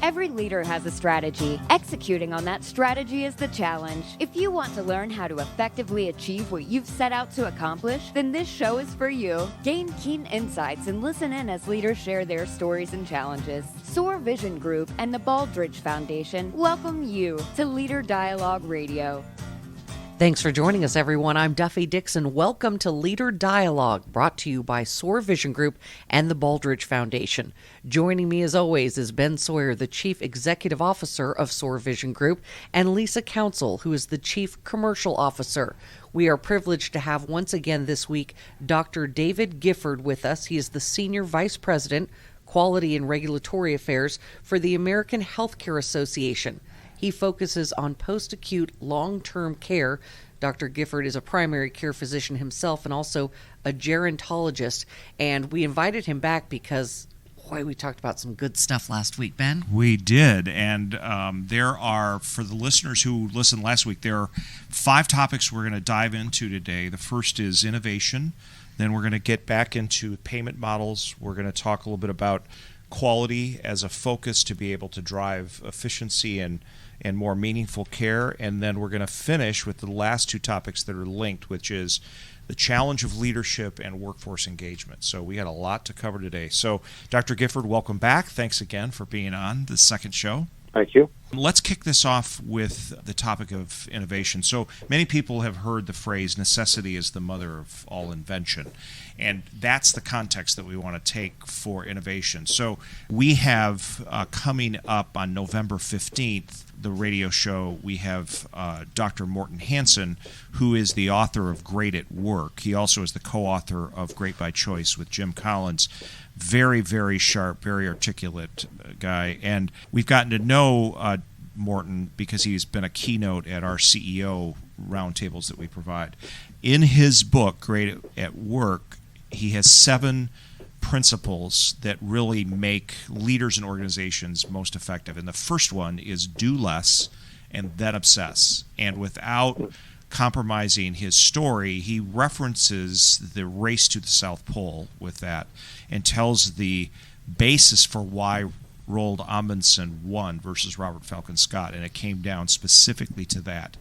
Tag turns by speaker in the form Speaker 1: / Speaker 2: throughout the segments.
Speaker 1: Every leader has a strategy. Executing on that strategy is the challenge. If you want to learn how to effectively achieve what you've set out to accomplish, then this show is for you. Gain keen insights and listen in as leaders share their stories and challenges. Soar Vision Group and the Baldrige Foundation welcome you to Leader Dialogue Radio.
Speaker 2: Thanks for joining us, everyone. I'm Duffie Dixon. Welcome to Leader Dialogue, brought to you by Soar Vision Group and the Baldrige Foundation. Joining me, as always, is Ben Sawyer, the Chief Executive Officer of Soar Vision Group, and Lisa Counsell, who is the Chief Commercial Officer. We are privileged to have once again this week Dr. David Gifford with us. He is the Senior Vice President, Quality and Regulatory Affairs for the American Healthcare Association. He focuses on post-acute long-term care. Dr. Gifford is a primary care physician himself and also a gerontologist. And we invited him back because, boy, we talked about some good stuff last week, Ben.
Speaker 3: We did. And there are, for the listeners who listened last week, there are 5 topics we're going to dive into today. The first is innovation. Then we're going to get back into payment models. We're going to talk a little bit about quality as a focus to be able to drive efficiency and more meaningful care. And then we're going to finish with the last 2 topics that are linked, which is the challenge of leadership and workforce engagement. So we had a lot to cover today. So Dr. Gifford, welcome back. Thanks again for being on the second show.
Speaker 4: Thank you.
Speaker 3: Let's kick this off with the topic of innovation. So many people have heard the phrase, necessity is the mother of all invention. And that's the context that we want to take for innovation. So we have coming up on November 15th, the radio show, we have Dr. Morten Hansen, who is the author of Great at Work. He also is the co-author of Great by Choice with Jim Collins. Very, very sharp, very articulate guy. And we've gotten to know Morten because he's been a keynote at our CEO roundtables that we provide. In his book, Great at Work, he has 7 principles that really make leaders and organizations most effective. And the first one is do less and then obsess. And without compromising his story, he references the race to the South Pole with that and tells the basis for why Roald Amundsen won versus Robert Falcon Scott, and it came down specifically to that.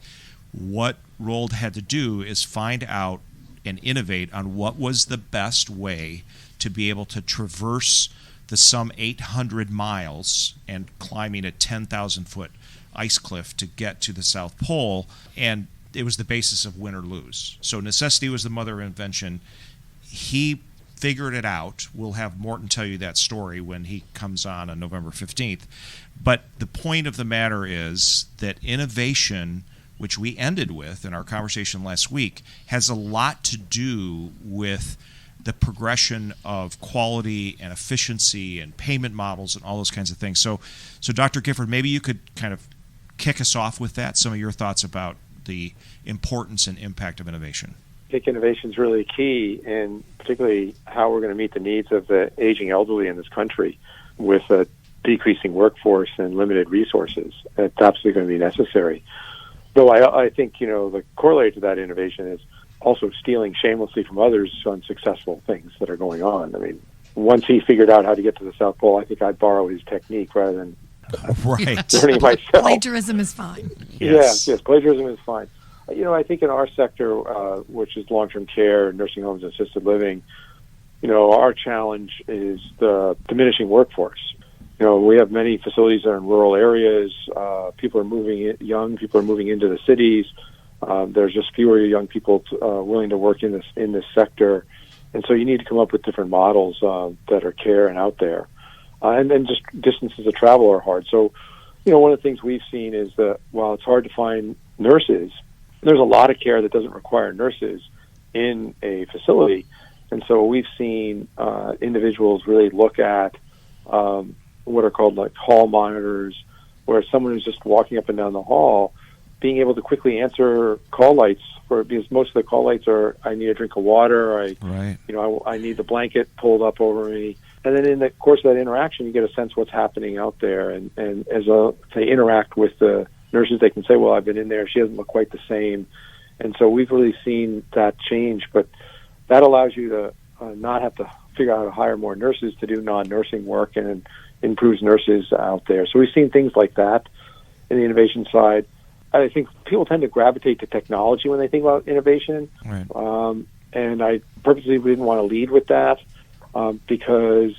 Speaker 3: What Roald had to do is find out and innovate on what was the best way to be able to traverse the some 800 miles and climbing a 10,000-foot ice cliff to get to the South Pole, and it was the basis of win or lose. So necessity was the mother of invention. He figured it out. We'll have Morten tell you that story when he comes on November 15th. But the point of the matter is that innovation, which we ended with in our conversation last week, has a lot to do with the progression of quality and efficiency and payment models and all those kinds of things. So Dr. Gifford, maybe you could kind of kick us off with that, some of your thoughts about the importance and impact of innovation.
Speaker 4: I think innovation is really key, and particularly how we're going to meet the needs of the aging elderly in this country with a decreasing workforce and limited resources. It's absolutely going to be necessary. Though I think, the corollary to that innovation is also stealing shamelessly from others unsuccessful things that are going on. I mean, once he figured out how to get to the South Pole, I think I'd borrow his technique rather than learning myself.
Speaker 5: Plagiarism is fine.
Speaker 4: Yes, plagiarism is fine. I think in our sector, which is long-term care, nursing homes, and assisted living, our challenge is the diminishing workforce. We have many facilities that are in rural areas. People are moving into the cities. There's just fewer young people willing to work in this sector, and so you need to come up with different models that are care and out there. And then just distances of travel are hard. So, one of the things we've seen is that while it's hard to find nurses, there's a lot of care that doesn't require nurses in a facility. And so we've seen individuals really look at what are called like hall monitors, where someone who's just walking up and down the hall, being able to quickly answer call lights because most of the call lights are, I need a drink of water, I need the blanket pulled up over me. And then in the course of that interaction, you get a sense of what's happening out there. And as they interact with the nurses, they can say, well, I've been in there. She doesn't look quite the same. And so we've really seen that change. But that allows you to not have to figure out how to hire more nurses to do non-nursing work and improves nurses out there. So we've seen things like that in the innovation side. I think people tend to gravitate to technology when they think about innovation.
Speaker 3: Right.
Speaker 4: And I purposely didn't want to lead with that because,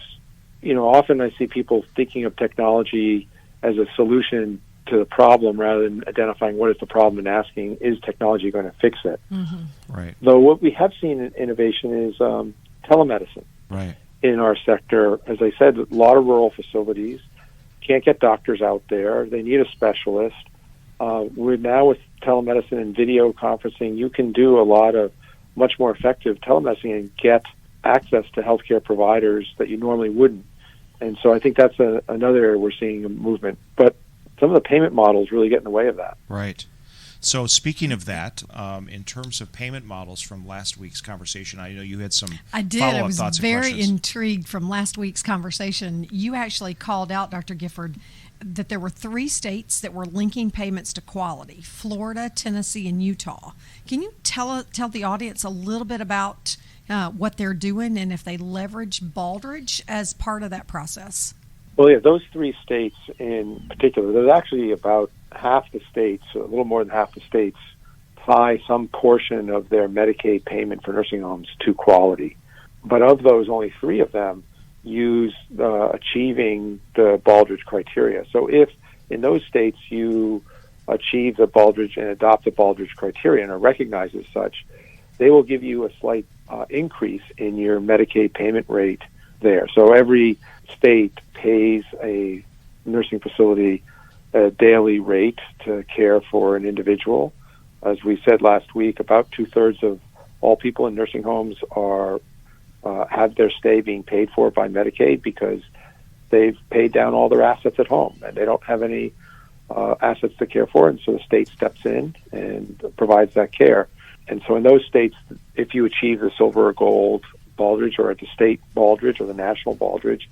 Speaker 4: often I see people thinking of technology as a solution to the problem rather than identifying what is the problem and asking, is technology going to fix it?
Speaker 2: Mm-hmm.
Speaker 3: Right.
Speaker 4: Though what we have seen in innovation is telemedicine.
Speaker 3: Right.
Speaker 4: In our sector. As I said, a lot of rural facilities can't get doctors out there. They need a specialist. We're now with telemedicine and video conferencing, you can do a lot of much more effective telemedicine and get access to healthcare providers that you normally wouldn't. And so I think that's another area we're seeing a movement. But some of the payment models really get in the way of that.
Speaker 3: Right. So speaking of that, in terms of payment models from last week's conversation, I know you had some follow-up thoughts and questions.
Speaker 5: I was very intrigued from last week's conversation. You actually called out, Dr. Gifford, that there were 3 states that were linking payments to quality: Florida, Tennessee, and Utah. Can you tell the audience a little bit about what they're doing and if they leverage Baldrige as part of that process?
Speaker 4: Well, yeah, those 3 states in particular, there's actually about half the states, a little more than half the states, tie some portion of their Medicaid payment for nursing homes to quality. But of those, only 3 of them use achieving the Baldrige criteria. So if in those states you achieve the Baldrige and adopt the Baldrige criteria and are recognized as such, they will give you a slight increase in your Medicaid payment rate there. So every state pays a nursing facility a daily rate to care for an individual. As we said last week, about 2/3 of all people in nursing homes are have their stay being paid for by Medicaid because they've paid down all their assets at home and they don't have any assets to care for, and so the state steps in and provides that care. And so in those states, if you achieve the silver or gold Baldrige or at the state Baldrige or the national Baldrige,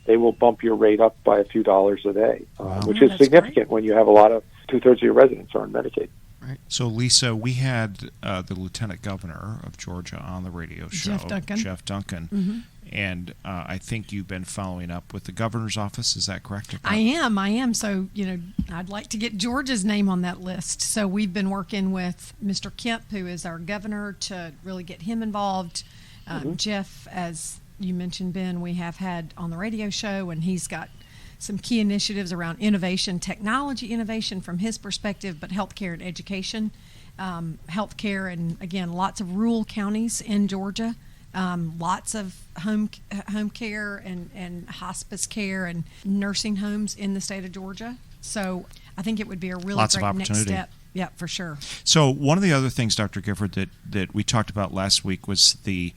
Speaker 4: they will bump your rate up by a few dollars a day, which is significant when you have a lot of 2/3 of your residents are on Medicaid.
Speaker 3: Right. So, Lisa, we had the Lieutenant Governor of Georgia on the radio show, Jeff Duncan.
Speaker 5: Mm-hmm.
Speaker 3: And I think you've been following up with the governor's office. Is that correct?
Speaker 5: I am. So, I'd like to get Georgia's name on that list. So we've been working with Mr. Kemp, who is our governor, to really get him involved. Jeff, as you mentioned, Ben, we have had on the radio show, and he's got some key initiatives around innovation, technology innovation from his perspective, but healthcare and education. Healthcare, and again, lots of rural counties in Georgia. Lots of home care and hospice care and nursing homes in the state of Georgia. So I think it would be a really great next step. Yeah, for sure.
Speaker 3: So one of the other things, Dr. Gifford, that we talked about last week was the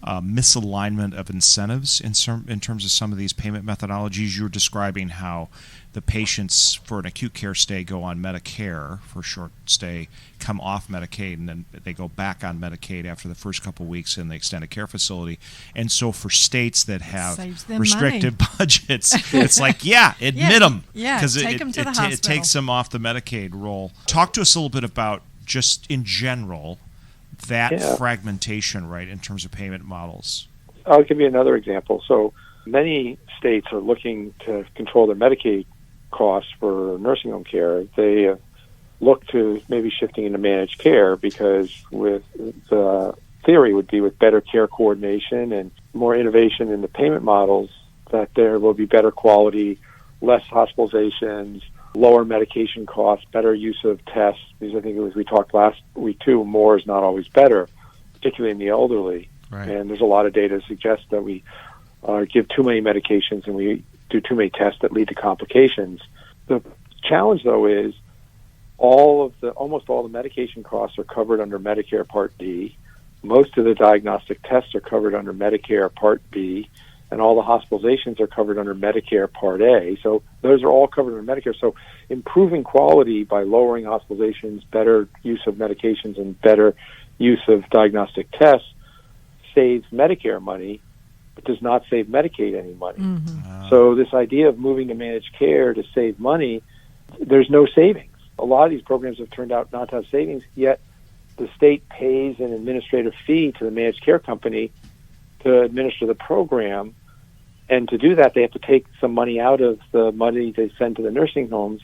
Speaker 3: misalignment of incentives in terms of some of these payment methodologies. You were describing how the patients for an acute care stay go on Medicare for short stay, come off Medicaid, and then they go back on Medicaid after the first couple of weeks in the extended care facility. And so for states that have restricted budgets, it's like, admit them.
Speaker 5: Yeah, take them to the hospital.
Speaker 3: It takes them off the Medicaid roll. Talk to us a little bit about, just in general, that fragmentation, right, in terms of payment models.
Speaker 4: I'll give you another example. So many states are looking to control their Medicaid costs for nursing home care. They look to maybe shifting into managed care because with the theory would be with better care coordination and more innovation in the payment models that there will be better quality, less hospitalizations, lower medication costs, better use of tests. Because I think as we talked last week too, more is not always better, particularly in the elderly.
Speaker 3: Right.
Speaker 4: And there's a lot of data to suggest that we give too many medications and we do too many tests that lead to complications. The challenge, though, is almost all the medication costs are covered under Medicare Part D. Most of the diagnostic tests are covered under Medicare Part B, and all the hospitalizations are covered under Medicare Part A. So those are all covered under Medicare. So improving quality by lowering hospitalizations, better use of medications, and better use of diagnostic tests saves Medicare money, but does not save Medicaid any money.
Speaker 5: Mm-hmm.
Speaker 4: So this idea of moving to managed care to save money, there's no savings. A lot of these programs have turned out not to have savings, yet the state pays an administrative fee to the managed care company to administer the program. And to do that, they have to take some money out of the money they send to the nursing homes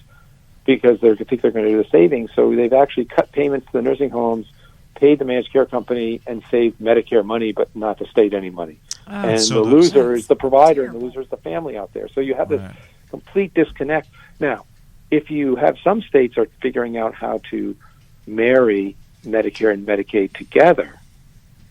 Speaker 4: because they think they're going to do the savings. So they've actually cut payments to the nursing homes, paid the managed care company, and saved Medicare money, but not the state any money. And
Speaker 3: so
Speaker 4: the loser
Speaker 5: that's
Speaker 4: is the provider,
Speaker 5: terrible.
Speaker 4: and the loser is the family out there. So you have this complete disconnect. Now, if you have some states are figuring out how to marry Medicare and Medicaid together,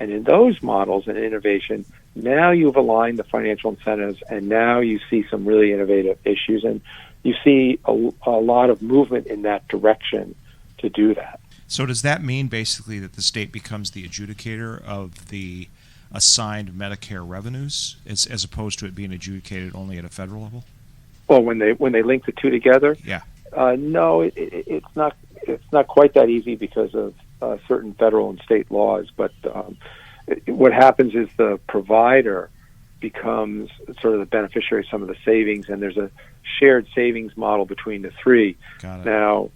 Speaker 4: and in those models and innovation, now you've aligned the financial incentives, and now you see some really innovative issues, and you see a lot of movement in that direction to do that.
Speaker 3: So does that mean basically that the state becomes the adjudicator of the assigned Medicare revenues as opposed to it being adjudicated only at a federal level?
Speaker 4: Well, when they link the two together,
Speaker 3: Yeah.
Speaker 4: No, it's not quite that easy because of certain federal and state laws. But what happens is the provider becomes sort of the beneficiary of some of the savings, and there's a shared savings model between the three.
Speaker 3: Got it.
Speaker 4: Now,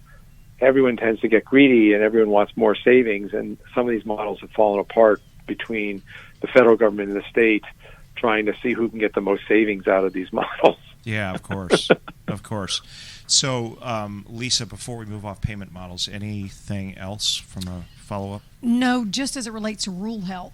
Speaker 4: everyone tends to get greedy, and everyone wants more savings, and some of these models have fallen apart between the federal government and the state trying to see who can get the most savings out of these models.
Speaker 3: Yeah, of course. Of course. So, Lisa, before we move off payment models, anything else from a follow-up?
Speaker 5: No, just as it relates to rural health,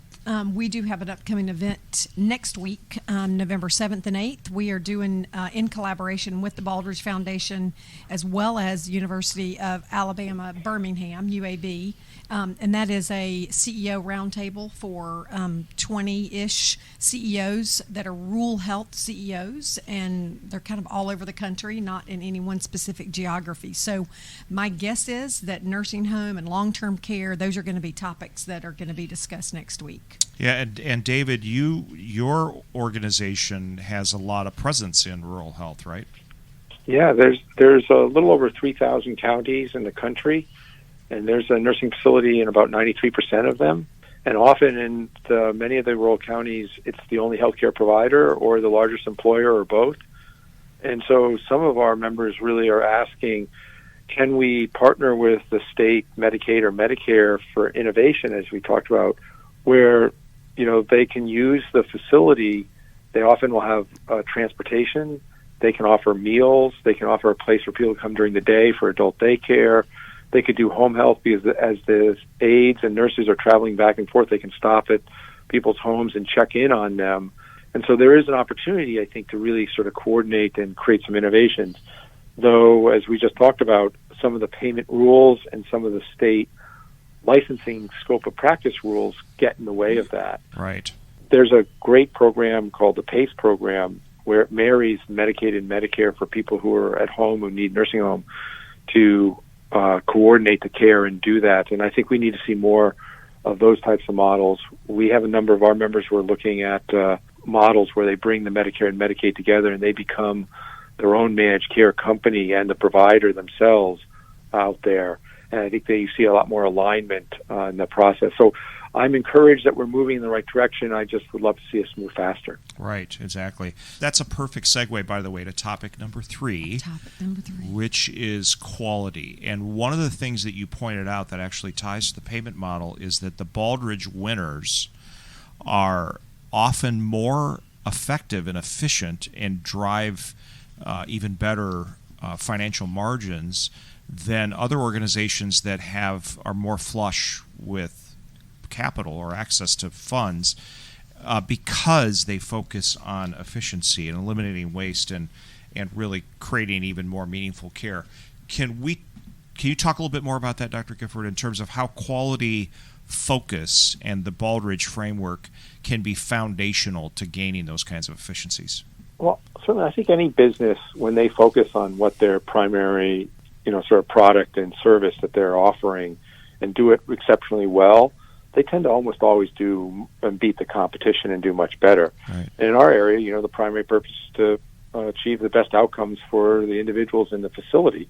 Speaker 5: we do have an upcoming event next week, November 7th and 8th. We are doing, in collaboration with the Baldrige Foundation, as well as University of Alabama, Birmingham, UAB, and that is a CEO roundtable for 20-ish CEOs that are rural health CEOs, and they're kind of all over the country, not in any one specific geography. So my guess is that nursing home and long-term care, those are going to be topics that are going to be discussed next week.
Speaker 3: Yeah, and David, your organization has a lot of presence in rural health, right?
Speaker 4: Yeah, there's a little over 3,000 counties in the country, and there's a nursing facility in about 93% of them. And often in many of the rural counties, it's the only healthcare provider or the largest employer or both. And so some of our members really are asking, can we partner with the state Medicaid or Medicare for innovation, as we talked about, where they can use the facility. They often will have transportation. They can offer meals. They can offer a place for people to come during the day for adult daycare. They could do home health because as the aides and nurses are traveling back and forth, they can stop at people's homes and check in on them. And so there is an opportunity, I think, to really sort of coordinate and create some innovations. Though, as we just talked about, some of the payment rules and some of the state licensing scope of practice rules get in the way of that.
Speaker 3: Right.
Speaker 4: There's a great program called the PACE program where it marries Medicaid and Medicare for people who are at home who need nursing home to coordinate the care and do that. And I think we need to see more of those types of models. We have a number of our members who are looking at models where they bring the Medicare and Medicaid together and they become their own managed care company and the provider themselves out there. And I think they see a lot more alignment in the process. So I'm encouraged that we're moving in the right direction. I just would love to see us move faster.
Speaker 3: Right, exactly. That's a perfect segue, by the way, to topic number three, which is quality. And one of the things that you pointed out that actually ties to the payment model is that the Baldrige winners are often more effective and efficient and drive even better financial margins than other organizations that are more flush with capital or access to funds because they focus on efficiency and eliminating waste and really creating even more meaningful care. Can you talk a little bit more about that, Dr. Gifford, in terms of how quality focus and the Baldrige framework can be foundational to gaining those kinds of efficiencies?
Speaker 4: Well, certainly I think any business, when they focus on what their primary sort of product and service that they're offering and do it exceptionally well, they tend to almost always do and beat the competition and do much better.
Speaker 3: Right.
Speaker 4: And in our area, the primary purpose is to achieve the best outcomes for the individuals in the facility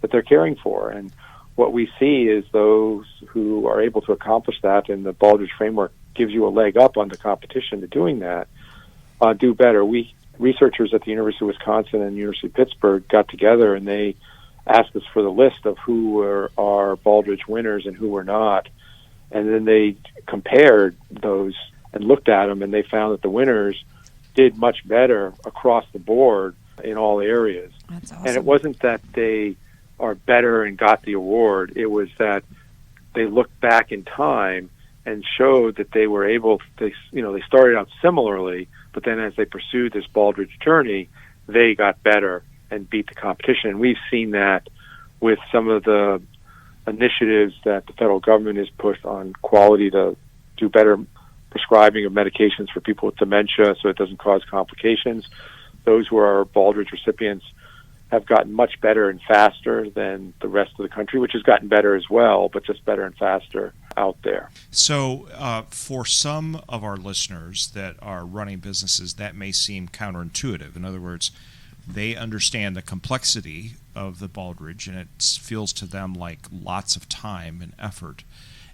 Speaker 4: that they're caring for. And what we see is those who are able to accomplish that, and the Baldrige framework gives you a leg up on the competition to doing that, do better. Researchers at the University of Wisconsin and University of Pittsburgh got together and they asked us for the list of who were our Baldrige winners and who were not. And then they compared those and looked at them, and they found that the winners did much better across the board in all areas.
Speaker 5: That's awesome.
Speaker 4: And it wasn't that they are better and got the award. It was that they looked back in time and showed that they were able to, they started out similarly, but then as they pursued this Baldrige journey, they got better and beat the competition. And we've seen that with some of the initiatives that the federal government has pushed on quality to do better prescribing of medications for people with dementia so it doesn't cause complications. Those who are Baldrige recipients have gotten much better and faster than the rest of the country, which has gotten better as well, but just better and faster out there.
Speaker 3: So for some of our listeners that are running businesses, that may seem counterintuitive. In other words, they understand the complexity of the Baldrige, and it feels to them like lots of time and effort.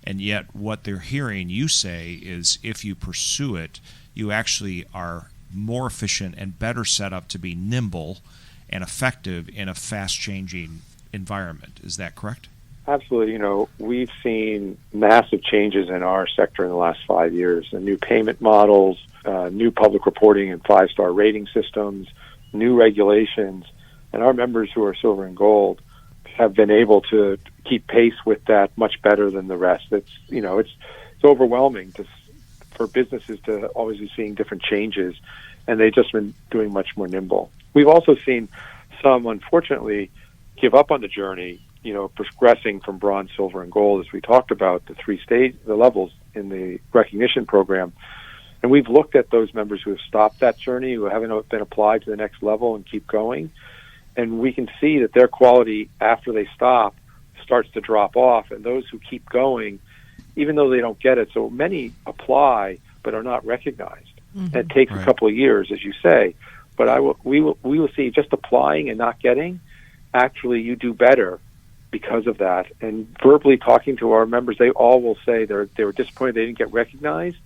Speaker 3: And yet what they're hearing you say is if you pursue it, you actually are more efficient and better set up to be nimble and effective in a fast-changing environment. Is that correct?
Speaker 4: Absolutely. We've seen massive changes in our sector in the last 5 years. The new payment models, new public reporting and 5-star rating systems, new regulations, and our members who are silver and gold have been able to keep pace with that much better than the rest. It's overwhelming for businesses to always be seeing different changes, and they've just been doing much more nimble. We've also seen some, unfortunately, give up on the journey, progressing from bronze, silver, and gold, as we talked about, the levels in the recognition program. And we've looked at those members who have stopped that journey, who haven't been applied to the next level and keep going. And we can see that their quality after they stop starts to drop off. And those who keep going, even though they don't get it, so many apply but are not recognized. Mm-hmm. It takes a couple of years, as you say. But we will see just applying and not getting, actually you do better because of that. And verbally talking to our members, they all will say they were disappointed they didn't get recognized,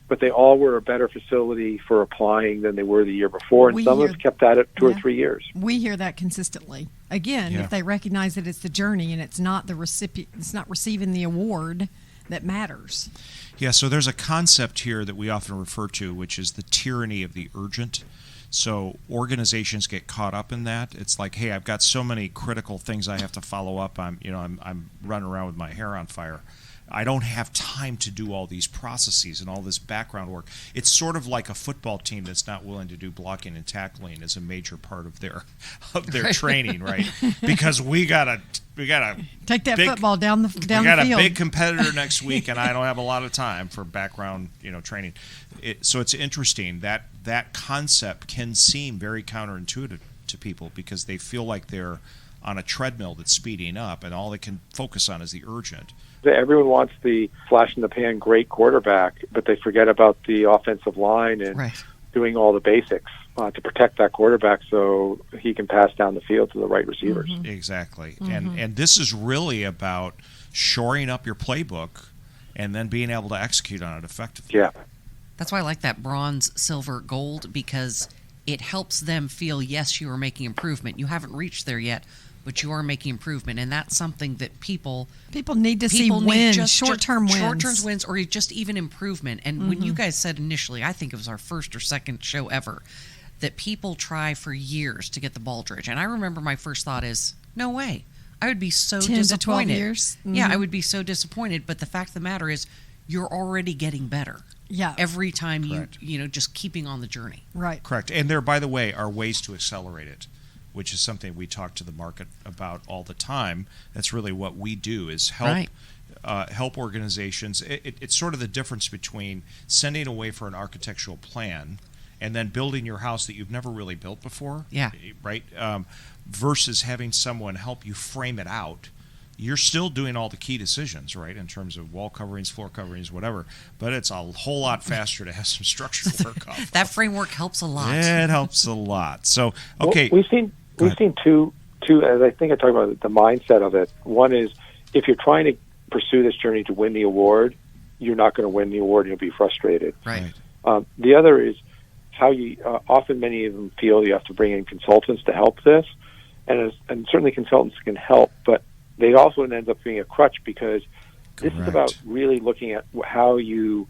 Speaker 4: but they all were a better facility for applying than they were the year before. And some have kept at it 2 or 3 years.
Speaker 5: We hear that consistently. Again, if they recognize that it's the journey and it's not the recipient, it's not receiving the award that matters.
Speaker 3: Yeah, so there's a concept here that we often refer to, which is the tyranny of the urgent. So organizations get caught up in that. It's like, hey, I've got so many critical things I have to follow up. I'm running around with my hair on fire. I don't have time to do all these processes and all this background work. It's sort of like a football team that's not willing to do blocking and tackling as a major part of their training, right? Because we gotta
Speaker 5: take that football down the field. We
Speaker 3: got a big competitor next week, and I don't have a lot of time for background, training. So it's interesting that concept can seem very counterintuitive to people because they feel like they're on a treadmill that's speeding up, and all they can focus on is the urgent.
Speaker 4: Everyone wants the flash-in-the-pan great quarterback, but they forget about the offensive line and doing all the basics to protect that quarterback so he can pass down the field to the right receivers.
Speaker 3: Mm-hmm. Exactly. Mm-hmm. And this is really about shoring up your playbook and then being able to execute on it effectively.
Speaker 4: Yeah.
Speaker 2: That's why I like that bronze, silver, gold, because it helps them feel, yes, you are making improvement. You haven't reached there yet, but you are making improvement, and that's something that people
Speaker 5: need to see wins, short-term
Speaker 2: wins, or just even improvement. And when you guys said initially, I think it was our first or second show ever, that people try for years to get the Baldrige. And I remember my first thought is, no way. I would be so
Speaker 5: 10
Speaker 2: disappointed.
Speaker 5: to 12 years. Mm-hmm.
Speaker 2: Yeah, I would be so disappointed. But the fact of the matter is, you're already getting better.
Speaker 5: Yeah.
Speaker 2: Every time you just keeping on the journey.
Speaker 5: Right.
Speaker 3: Correct. And there, by the way, are ways to accelerate it, which is something we talk to the market about all the time. That's really what we do is help organizations. It's sort of the difference between sending away for an architectural plan and then building your house that you've never really built before.
Speaker 2: Yeah.
Speaker 3: Right? Versus having someone help you frame it out. You're still doing all the key decisions, right, in terms of wall coverings, floor coverings, whatever. But it's a whole lot faster to have some structural work off.
Speaker 2: That framework helps a lot.
Speaker 3: It helps a lot. So, okay.
Speaker 4: Well, we've seen two, as I think I talked about the mindset of it. One is if you're trying to pursue this journey to win the award, you're not going to win the award and you'll be frustrated.
Speaker 2: Right.
Speaker 4: The other is how you often many of them feel you have to bring in consultants to help this, and certainly consultants can help, but they also end up being a crutch because this is about really looking at how you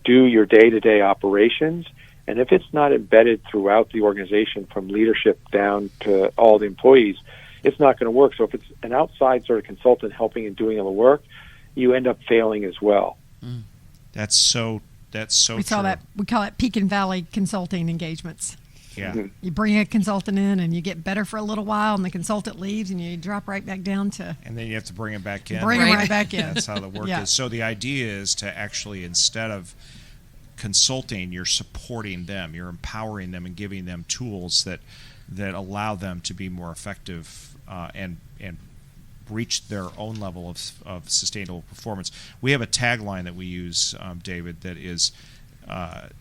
Speaker 4: do your day-to-day operations. And if it's not embedded throughout the organization from leadership down to all the employees, it's not going to work. So if it's an outside sort of consultant helping and doing all the work, you end up failing as well.
Speaker 3: That's so
Speaker 5: We call it peak and valley consulting engagements.
Speaker 3: Yeah.
Speaker 4: Mm-hmm.
Speaker 5: You bring a consultant in and you get better for a little while, and the consultant leaves, and you drop right back down to.
Speaker 3: And then you have to bring him back in.
Speaker 5: Bring him right back in.
Speaker 3: That's how the work is. So the idea is to actually, instead of consulting, you're supporting them, you're empowering them, and giving them tools that allow them to be more effective and reach their own level of sustainable performance. We have a tagline that we use, David, that is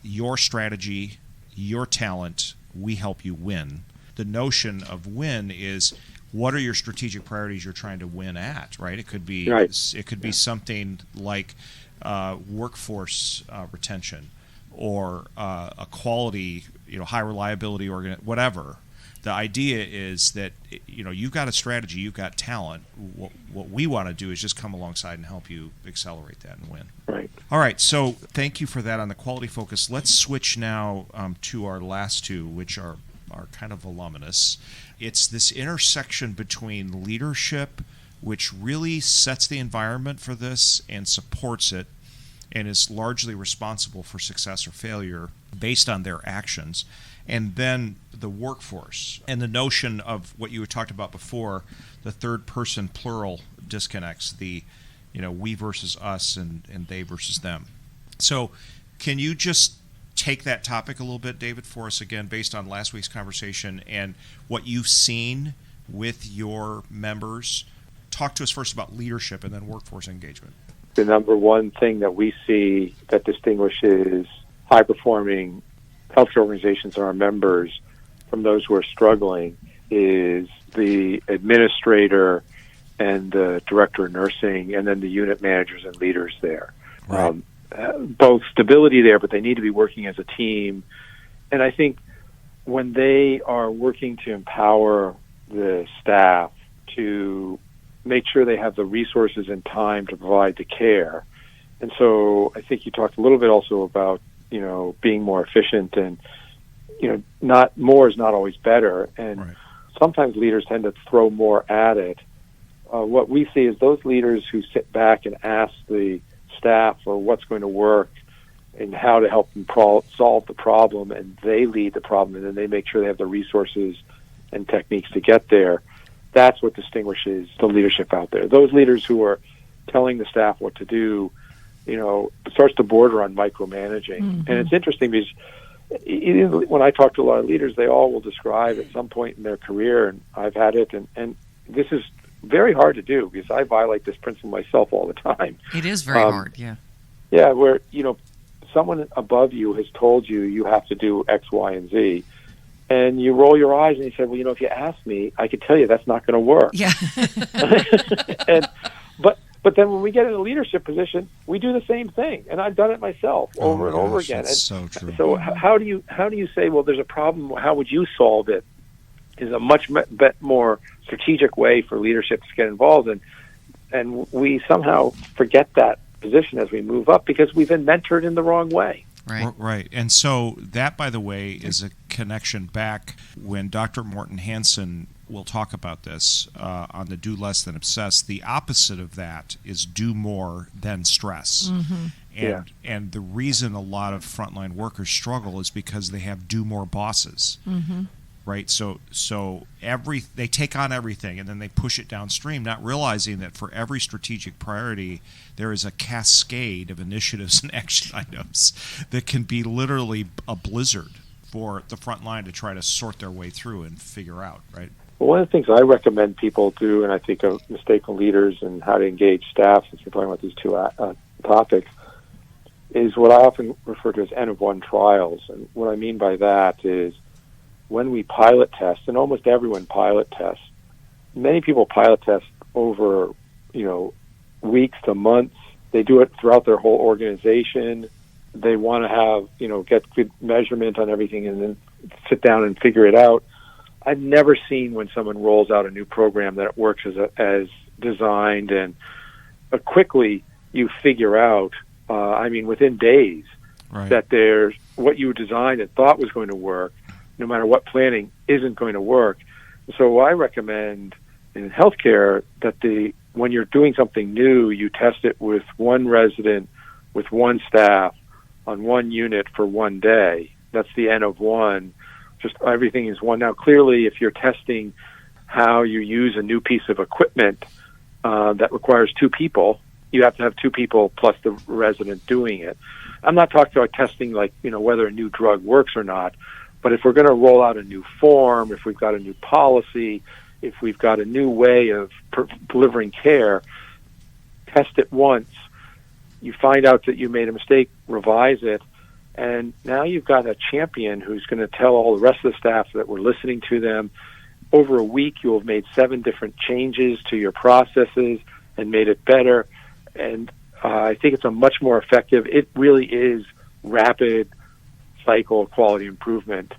Speaker 3: your strategy, your talent, we help you win. The notion of win is, what are your strategic priorities you're trying to win at, right? It could be something like workforce retention, or a quality, high reliability whatever. The idea is that you've got a strategy, you've got talent. What we want to do is just come alongside and help you accelerate that and win.
Speaker 4: Right.
Speaker 3: All right. So thank you for that on the quality focus. Let's switch now to our last two, which are kind of voluminous. It's this intersection between leadership, which really sets the environment for this and supports it, and is largely responsible for success or failure based on their actions, and then the workforce and the notion of what you had talked about before, the third person plural disconnects, the we versus us and they versus them. So can you just take that topic a little bit, David, for us again, based on last week's conversation and what you've seen with your members? Talk to us first about leadership and then workforce engagement.
Speaker 4: The number one thing that we see that distinguishes high-performing healthcare organizations and our members from those who are struggling is the administrator and the director of nursing, and then the unit managers and leaders there.
Speaker 3: Right.
Speaker 4: Both stability there, but they need to be working as a team. And I think when they are working to empower the staff to make sure they have the resources and time to provide the care. And so I think you talked a little bit also about, being more efficient, and, not more is not always better. And sometimes leaders tend to throw more at it. What we see is those leaders who sit back and ask the staff for what's going to work and how to help them solve the problem, and they lead the problem, and then they make sure they have the resources and techniques to get there. That's what distinguishes the leadership out there. Those leaders who are telling the staff what to do, starts to border on micromanaging. Mm-hmm. And it's interesting because when I talk to a lot of leaders, they all will describe at some point in their career, and I've had it, and this is very hard to do because I violate this principle myself all the time.
Speaker 2: It is very hard, yeah.
Speaker 4: Yeah, where, someone above you has told you have to do X, Y, and Z, and you roll your eyes and you say, well, if you ask me, I could tell you that's not going to work.
Speaker 2: Yeah.
Speaker 4: But then when we get in a leadership position, we do the same thing, and I've done it myself over and over again.
Speaker 3: That's so true.
Speaker 4: So how do you say, well, there's a problem, how would you solve it? Is a much more strategic way for leadership to get involved in, and we somehow forget that position as we move up because we've been mentored in the wrong way.
Speaker 3: Right. And so that, by the way, is a connection back when Dr. Morten Hansen will talk about this on the Do Less Than Obsess. The opposite of that is do more than stress. Mm-hmm. And the reason a lot of frontline workers struggle is because they have do more bosses. Mm-hmm. Right, so they take on everything and then they push it downstream, not realizing that for every strategic priority there is a cascade of initiatives and action items that can be literally a blizzard for the front line to try to sort their way through and figure out. Right.
Speaker 4: Well, one of the things I recommend people do, and I think of mistaken leaders and how to engage staff, since we're talking about these two topics, is what I often refer to as N of 1 trials. And what I mean by that is, when we pilot test, and almost everyone pilot tests, many people pilot test over, weeks to months. They do it throughout their whole organization. They want to have, get good measurement on everything and then sit down and figure it out. I've never seen when someone rolls out a new program that it works as designed, and quickly you figure out, within days,
Speaker 3: Right.
Speaker 4: that there's what you designed and thought was going to work, no matter what planning, isn't going to work. So I recommend in healthcare that when you're doing something new, you test it with one resident, with one staff, on one unit for one day. That's the N of one. Just everything is one. Now, clearly, if you're testing how you use a new piece of equipment that requires two people, you have to have two people plus the resident doing it. I'm not talking about testing like, whether a new drug works or not, but if we're going to roll out a new form, if we've got a new policy, if we've got a new way of delivering care, test it once. You find out that you made a mistake, revise it, and now you've got a champion who's going to tell all the rest of the staff that we're listening to them. Over a week, you'll have made 7 different changes to your processes and made it better. And I think it's a much more effective, it really is rapid cycle quality improvement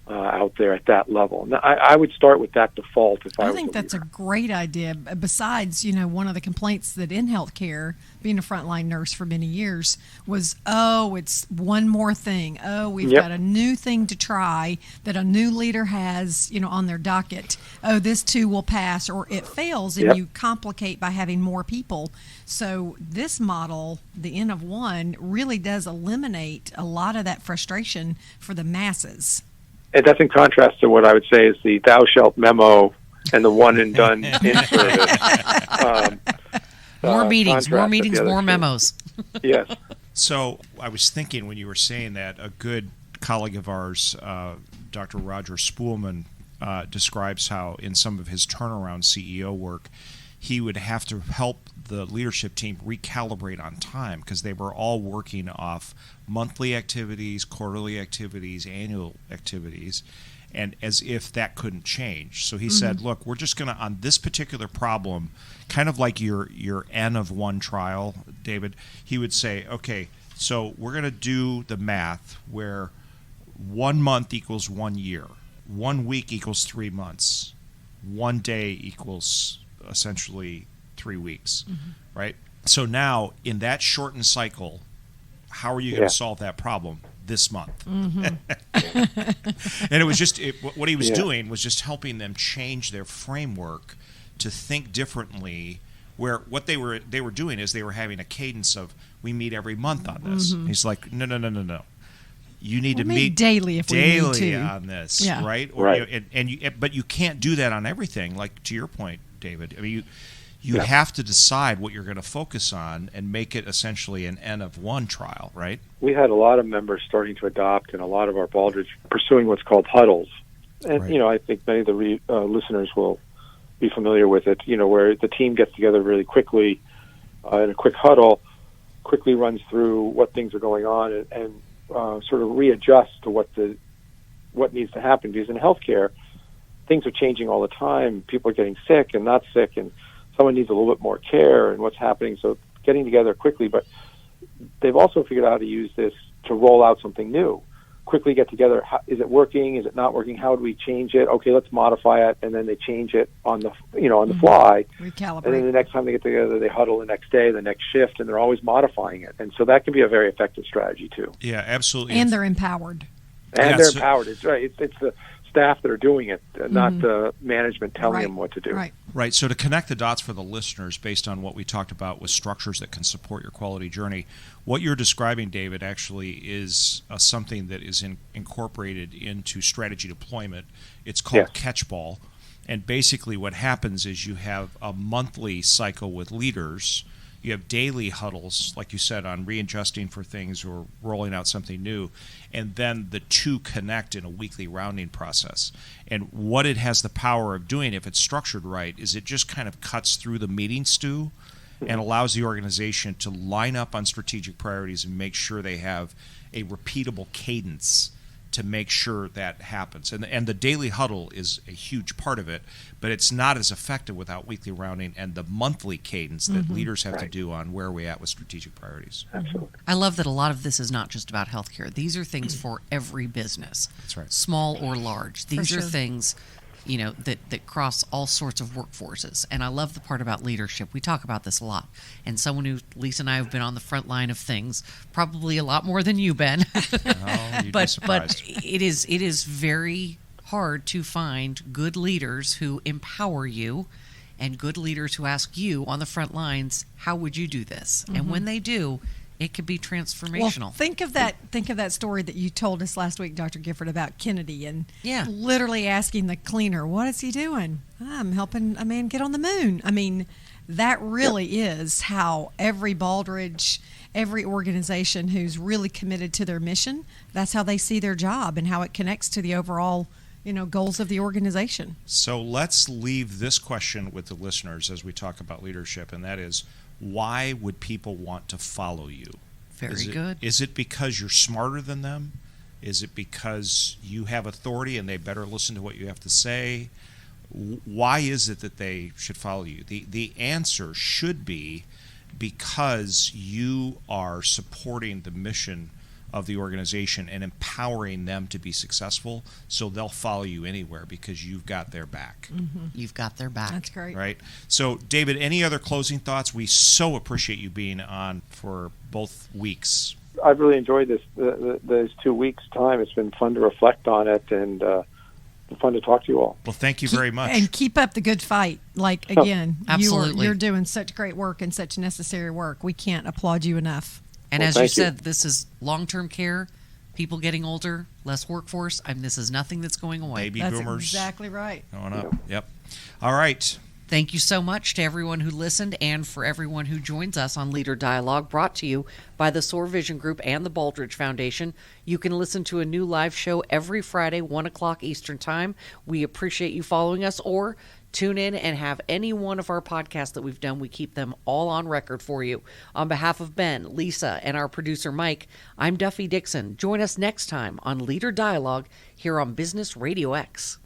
Speaker 4: out there at that level. Now, I would start with that default if I
Speaker 5: think that's a great idea. Besides, one of the complaints that in healthcare, being a frontline nurse for many years, was, it's one more thing. We've got a new thing to try that a new leader has, on their docket. This too will pass, or it fails, and you complicate by having more people. So this model, the N of one, really does eliminate a lot of that frustration for the masses.
Speaker 4: And that's in contrast to what I would say is the thou shalt memo and the one and done in service.
Speaker 2: More meetings, more memos.
Speaker 4: Yes.
Speaker 3: So I was thinking when you were saying that, a good colleague of ours, Dr. Roger Spoolman, describes how in some of his turnaround CEO work, he would have to help the leadership team recalibrate on time because they were all working off monthly activities, quarterly activities, annual activities, and as if that couldn't change. So he said, look, we're just going to, on this particular problem, kind of like your N of one trial, David, he would say, okay, so we're going to do the math where 1 month equals 1 year, 1 week equals 3 months, 1 day equals essentially 3 weeks, right? So now, in that shortened cycle, how are you going to solve that problem this month? And it was just, what he was doing was just helping them change their framework to think differently, where what they were doing is they were having a cadence of, we meet every month on this. He's like, no. You need to meet
Speaker 5: daily if we need to
Speaker 3: on this, right?
Speaker 4: Right.
Speaker 3: But you can't do that on everything. Like to your point, David, I mean, you have to decide what you're going to focus on and make it essentially an N of one trial, right?
Speaker 4: We had a lot of members starting to adopt, and a lot of our Baldrige pursuing what's called huddles. And, I think many of the listeners will be familiar with it, where the team gets together really quickly in a quick huddle, quickly runs through what things are going on and sort of readjust to what needs to happen. Because in healthcare, things are changing all the time. People are getting sick and not sick, and someone needs a little bit more care and what's happening. So getting together quickly, but they've also figured out how to use this to roll out something new. Quickly get together. Is it working? Is it not working? How do we change it? Okay, let's modify it, and then they change it on the fly.
Speaker 5: Recalibrate.
Speaker 4: And then the next time they get together, they huddle the next day, the next shift, and they're always modifying it. And so that can be a very effective strategy too.
Speaker 3: Yeah, absolutely.
Speaker 5: And they're empowered.
Speaker 4: And they're empowered. It's right. It's the staff that are doing it, not the management telling them what to do.
Speaker 3: Right. So to connect the dots for the listeners based on what we talked about with structures that can support your quality journey, what you're describing, David, actually is something that is incorporated into strategy deployment. It's called catchball. And basically what happens is you have a monthly cycle with leaders. You have daily huddles, like you said, on readjusting for things or rolling out something new. And then the two connect in a weekly rounding process. And what it has the power of doing, if it's structured right, is it just kind of cuts through the meeting stew and allows the organization to line up on strategic priorities and make sure they have a repeatable cadence to make sure that happens. And the daily huddle is a huge part of it, but it's not as effective without weekly rounding and the monthly cadence that leaders have to do on where we're at with strategic priorities.
Speaker 4: Absolutely.
Speaker 2: I love that a lot of this is not just about healthcare. These are things for every business.
Speaker 3: That's right.
Speaker 2: Small or large. These are things that cross all sorts of workforces. And I love the part about leadership. We talk about this a lot. And someone who, Lisa and I have been on the front line of things, probably a lot more than you, Ben.
Speaker 3: You'd be surprised.
Speaker 2: But it is very hard to find good leaders who empower you and good leaders who ask you on the front lines, how would you do this? And when they do, it could be transformational.
Speaker 5: Well, think of that story that you told us last week, Dr. Gifford, about Kennedy and literally asking the cleaner, what is he doing? I'm helping a man get on the moon. I mean, that really is how every Baldrige, every organization who's really committed to their mission, that's how they see their job and how it connects to the overall goals of the organization.
Speaker 3: So let's leave this question with the listeners as we talk about leadership, and that is, why would people want to follow you?
Speaker 2: Very good.
Speaker 3: Is it because you're smarter than them? Is it because you have authority and they better listen to what you have to say? Why is it that they should follow you? The answer should be because you are supporting the mission of the organization and empowering them to be successful, so they'll follow you anywhere because you've got their back.
Speaker 2: You've got their back.
Speaker 5: That's great.
Speaker 3: Right? So, David, any other closing thoughts? We so appreciate you being on for both weeks.
Speaker 4: I've really enjoyed those 2 weeks' time. It's been fun to reflect on it and fun to talk to you all.
Speaker 3: Well, thank you very much.
Speaker 5: And keep up the good fight. Like, again,
Speaker 2: Absolutely.
Speaker 5: you're doing such great work and such necessary work. We can't applaud you enough.
Speaker 2: And
Speaker 4: Well,
Speaker 2: as you
Speaker 4: thank you.
Speaker 2: said, this is long-term care, people getting older, less workforce. This is nothing that's going away.
Speaker 3: Baby
Speaker 5: That's
Speaker 3: boomers
Speaker 5: exactly right.
Speaker 3: going up. Yep. All right.
Speaker 2: Thank you so much to everyone who listened and for everyone who joins us on Leader Dialogue, brought to you by the SOAR Vision Group and the Baldrige Foundation. You can listen to a new live show every Friday, 1 o'clock Eastern Time. We appreciate you following us, or tune in and have any one of our podcasts that we've done. We keep them all on record for you. On behalf of Ben, Lisa, and our producer Mike, I'm Duffie Dixon. Join us next time on Leader Dialogue here on Business RadioX.